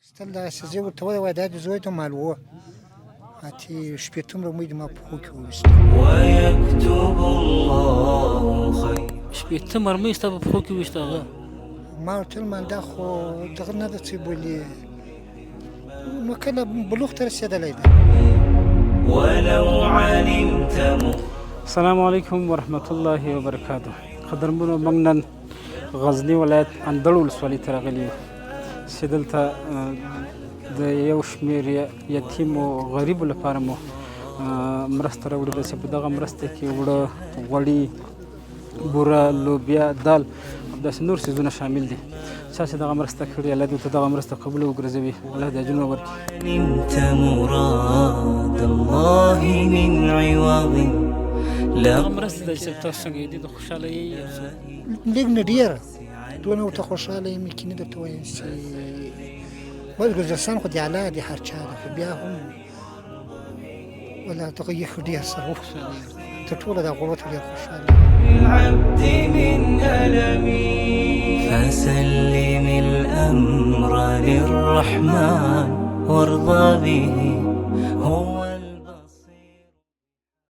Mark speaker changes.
Speaker 1: استلا سزي وتوي وداد زويته مالو هاتي شبيتم رميد ما بخوك وست
Speaker 2: ويكتب الله خير.
Speaker 3: شبيت مرمي استبى بخوكي ويشتغل
Speaker 1: ما قلت ما داخو دغنا تصيبوا لي ما كان بلوغ ترسيد ليدا
Speaker 2: ولو علمت.
Speaker 3: السلام عليكم ورحمة الله وبركاته. قدرمنا مغنن غزني ولايت اندلول سوالي ترغلي سيدلتا د یو شمیر یتیم او غریب لپاره مو مرسته راوړې ده چې په دغه مرسته کې وړه غوړي بوره لوبیا دال همداسې نور څیزونه شامل دي. چا چې دغه مرسته کړې الله دې ورته دغه مرسته قبوله وګرځوي الله دې اجرونه ورکړي.
Speaker 2: علمت مراد الله من عوض
Speaker 3: دغه مرسته ده چې تاسو څنګه دي د خوشحالۍ
Speaker 1: لږ نه ډېره دونه ورته خوشحاله یم چې نه درته وایم چې ولې ګرجستان خو د اعلی د هر چا ده خو بیا هم ولا دغه یې ښه ډېر سره تر ټوله دا غړو ته ډېر خوشحاله
Speaker 2: العبد من ألمي فسلم الأمر للرحمن وارضى به هو